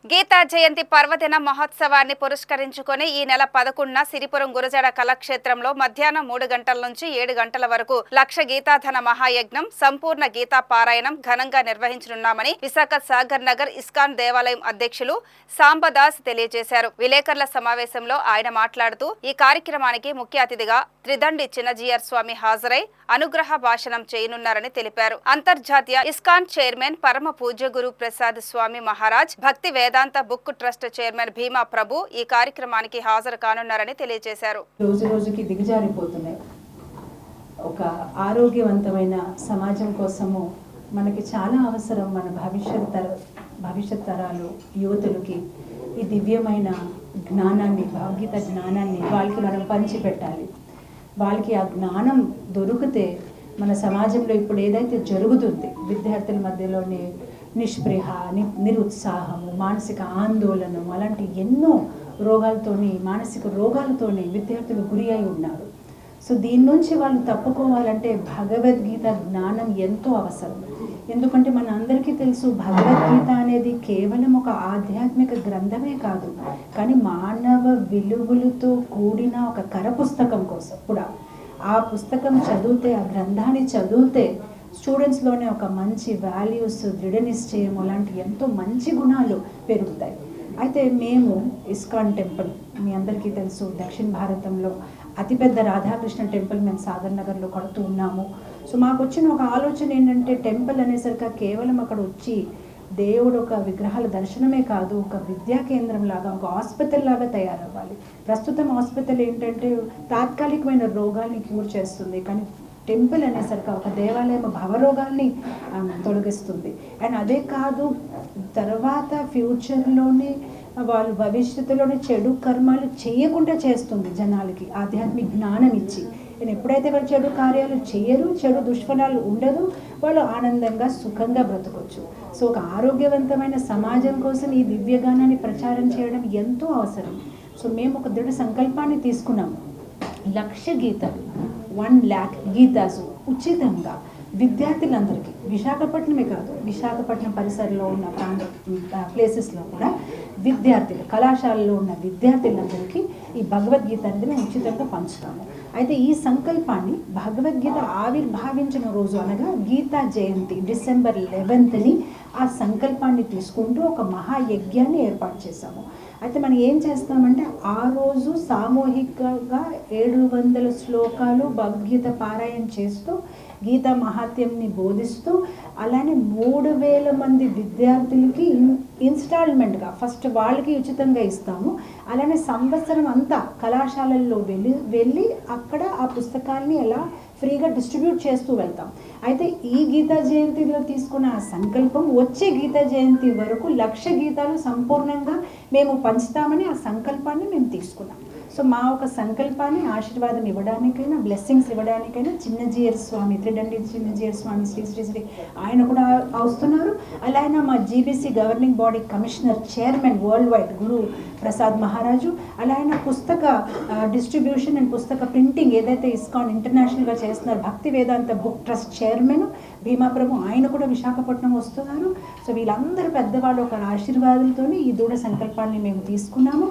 గీతా జయంతి పర్వదిన మహోత్సవాన్ని పురస్కరించుకొని ఈ నెల 11న సిరిపురం గురజాడ కళాక్షేత్రంలో మధ్యాహ్నం 3 గంటల నుంచి 7 గంటల వరకు లక్ష గీతాధన మహాయజ్ఞం సంపూర్ణ గీతా పారాయణం ఘనంగా నిర్వహించనున్నామని విశాఖ సాగర్ నగర్ ఇస్కాన్ దేవాలయం అధ్యక్షులు సాంబదాస్ తెలియజేశారు. విలేకరుల సమావేశంలో ఆయన మాట్లాడుతూ ఈ కార్యక్రమానికి ముఖ్య అతిథిగా త్రిదండి చిన్నజీయర్ స్వామి హాజరై అనుగ్రహ భాషణం చేయనున్నారని తెలిపారు. అంతర్జాతీయ ఇస్కాన్ చైర్మన్ పరమ పూజ్య గురు ప్రసాద్ స్వామి మహారాజ్ భక్తి వేదాంత బుక్ ట్రస్ట్ చైర్మన్ భీమా ప్రభు ఈ కార్యక్రమానికి హాజరు కానున్నారని తెలియజేశారు. రోజు రోజుకి దిగజారిపోతున్నాయి. ఒక ఆరోగ్యవంతమైన సమాజం కోసము మనకి చాలా అవసరం. మన భవిష్యత్ తరాలు యువతులకి ఈ దివ్యమైన జ్ఞానాన్ని, భగవద్గీత జ్ఞానాన్ని వాళ్ళకి మనం పంచిపెట్టాలి. వాళ్ళకి ఆ జ్ఞానం దొరికితే మన సమాజంలో ఇప్పుడు ఏదైతే జరుగుతుంది, విద్యార్థుల మధ్యలోనే నిస్పృహ, నిరుత్సాహము, మానసిక ఆందోళన, అలాంటి ఎన్నో రోగాలతోని, మానసిక రోగాలతోని విద్యార్థులు గురి అయి ఉన్నారు. సో దీని నుంచి వాళ్ళు తప్పుకోవాలంటే భగవద్గీత జ్ఞానం ఎంతో అవసరం. ఎందుకంటే మన అందరికీ తెలుసు, భగవద్గీత అనేది కేవలం ఒక ఆధ్యాత్మిక గ్రంథమే కాదు, కానీ మానవ విలువలతో కూడిన ఒక కరపుస్తకం కోసం కూడా. ఆ పుస్తకం చదివితే, ఆ గ్రంథాన్ని చదివితే స్టూడెంట్స్లోనే ఒక మంచి వాల్యూస్, దృఢ నిశ్చయం అలాంటి ఎంతో మంచి గుణాలు పెరుగుతాయి. అయితే మేము ఇస్కాన్ టెంపుల్, మీ అందరికీ తెలుసు, దక్షిణ భారతంలో అతిపెద్ద రాధాకృష్ణ టెంపుల్ మేము సాగర్ నగర్లో కడుతూ ఉన్నాము. సో మాకు వచ్చిన ఒక ఆలోచన ఏంటంటే, టెంపుల్ అనేసరికి కేవలం అక్కడ వచ్చి దేవుడు ఒక విగ్రహాల దర్శనమే కాదు, ఒక విద్యా కేంద్రం లాగా, ఒక హాస్పిటల్ లాగా తయారవ్వాలి. ప్రస్తుతం హాస్పిటల్ ఏంటంటే తాత్కాలికమైన రోగాల్ని క్యూర్ చేస్తుంది, కానీ టెంపుల్ అనేసరికి ఒక దేవాలయం భవరోగాల్ని తొలగిస్తుంది. అండ్ అదే కాదు, తర్వాత ఫ్యూచర్లోనే వాళ్ళు భవిష్యత్తులోనే చెడు కర్మాలు చేయకుండా చేస్తుంది జనాలకి ఆధ్యాత్మిక జ్ఞానం ఇచ్చి. నేను ఎప్పుడైతే వాళ్ళు చెడు కార్యాలు చేయరు, చెడు దుష్ఫలాలు ఉండదు, వాళ్ళు ఆనందంగా సుఖంగా బ్రతకొచ్చు. సో ఒక ఆరోగ్యవంతమైన సమాజం కోసం ఈ దివ్యగానాన్ని ప్రచారం చేయడం ఎంతో అవసరం. సో మేము ఒక దృఢ సంకల్పాన్ని తీసుకున్నాము. 1,00,000 గీతాలు, 1,00,000 గీతాసు ఉచితంగా విద్యార్థులందరికీ, విశాఖపట్నమే కాదు, విశాఖపట్నం పరిసరంలో ఉన్న ప్లేసెస్లో కూడా విద్యార్థులు, కళాశాలలో ఉన్న విద్యార్థులందరికీ ఈ భగవద్గీత అనేది మేము ఉచితంగా పంచుతాము. అయితే ఈ సంకల్పాన్ని భగవద్గీత ఆవిర్భావించిన రోజు అనగా గీతా జయంతి డిసెంబర్ 11ని ఆ సంకల్పాన్ని తీసుకుంటూ ఒక మహాయజ్ఞాన్ని ఏర్పాటు చేశాము. అయితే మనం ఏం చేస్తామంటే, ఆ రోజు సామూహికంగా 700 శ్లోకాలు భగవద్గీత పారాయణ చేస్తూ గీతా మహాత్మ్యంని బోధిస్తూ, అలానే 3,000 మంది విద్యార్థులకి ఇన్స్టాల్మెంట్గా ఫస్ట్ వాళ్ళకి ఉచితంగా ఇస్తాము. అలానే సంవత్సరం అంతా కళాశాలల్లో వెళ్ళి అక్కడ ఆ పుస్తకాల్ని ఎలా ఫ్రీగా డిస్ట్రిబ్యూట్ చేస్తూ వెళ్తాం. అయితే ఈ గీతా జయంతిలో తీసుకున్న ఆ సంకల్పం వచ్చే గీతా జయంతి వరకు 1,00,000 గీతాలు సంపూర్ణంగా మేము పంచుతామని ఆ సంకల్పాన్ని మేము తీసుకున్నాం. సో మా ఒక సంకల్పాన్ని ఆశీర్వాదం ఇవ్వడానికైనా, బ్లెస్సింగ్స్ ఇవ్వడానికైనా చిన్నజీయర్ స్వామి, త్రిదండి చిన్నజీయర్ స్వామి శ్రీ ఆయన కూడా వస్తున్నారు. అలాగే మా GBC governing body commissioner chairman worldwide Guru Prasad Maharaj, అలాగే పుస్తక డిస్ట్రిబ్యూషన్ అండ్ పుస్తక ప్రింటింగ్ ఏదైతే ఇస్కాన్ ఇంటర్నేషనల్గా చేస్తున్నారు Bhaktivedanta book trust chairman Bhima Prabhu, ఆయన కూడా విశాఖపట్నం వస్తున్నారు. సో వీళ్ళందరూ పెద్దవాళ్ళు ఒక ఆశీర్వాదంతో ఈ దృఢ సంకల్పాన్ని మేము తీసుకున్నాము.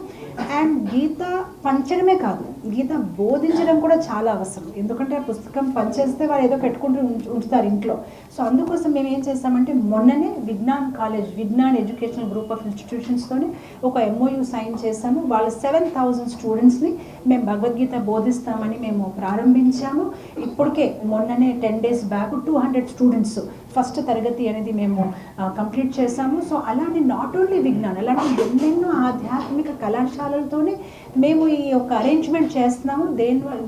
అండ్ గీత పంచడమే కాదు, గీత బోధించడం కూడా చాలా అవసరం. ఎందుకంటే ఆ పుస్తకం పంచేస్తే వాళ్ళు ఏదో పెట్టుకుంటూ ఉంచుతారు ఇంట్లో. సో అందుకోసం మేము ఏం చేస్తామంటే, మొన్ననే Vignan college, Vignan educational group of ఇన్స్టిట్యూషన్స్తోని ఒక MOU సైన్ చేశాము. వాళ్ళ 7,000 స్టూడెంట్స్ని మేము భగవద్గీత బోధిస్తామని మేము ప్రారంభించాము. ఇప్పటికే మొన్ననే 10 days బ్యాక్ 200 స్టూడెంట్స్ ఫస్ట్ తరగతి అనేది మేము కంప్లీట్ చేశాము. సో అలానే నాట్ ఓన్లీ విజ్ఞాన్, అలాంటి ఎన్నెన్నో ఆధ్యాత్మిక కళాశాలలతోనే మేము ఈ యొక్క అరేంజ్మెంట్ చేస్తున్నాము.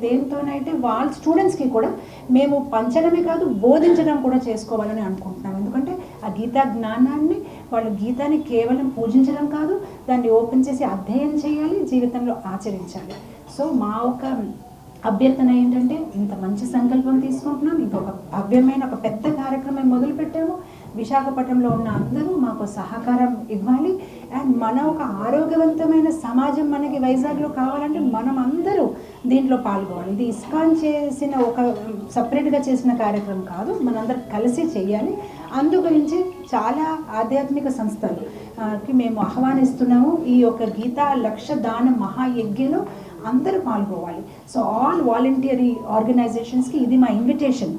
దేనితోనైతే వాళ్ళ స్టూడెంట్స్కి కూడా మేము పంచడమే కాదు, బోధించడం కూడా చేసుకోవాలని అనుకుంటున్నాం. ఎందుకంటే ఆ గీతా జ్ఞానాన్ని, వాళ్ళు గీతాన్ని కేవలం పూజించడం కాదు, దాన్ని ఓపెన్ చేసి అధ్యయనం చేయాలి, జీవితంలో ఆచరించాలి. సో మా ఒక అభ్యర్థన ఏంటంటే, ఇంత మంచి సంకల్పం తీసుకుంటున్నాం, ఇంకొక భవ్యమైన ఒక పెద్ద కార్యక్రమం మొదలుపెట్టాము. విశాఖపట్నంలో ఉన్న అందరూ మాకు సహకారం ఇవ్వాలి. అండ్ మన ఒక ఆరోగ్యవంతమైన సమాజం మనకి వైజాగ్లో కావాలంటే మనం అందరూ దీంట్లో పాల్గొవాలి. ఇది ఇస్కాన్ చేసిన ఒక సపరేట్గా చేసిన కార్యక్రమం కాదు, మనందరం కలిసి చేయాలి. అందు గురించి చాలా ఆధ్యాత్మిక సంస్థలు కి మేము ఆహ్వానిస్తున్నాము. ఈ యొక్క గీతా లక్ష దాన మహాయజ్ఞలో అందరూ పాల్గొవాలి. సో ఆల్ వాలంటీరీ ఆర్గనైజేషన్స్కి ఇది మా ఇన్విటేషన్.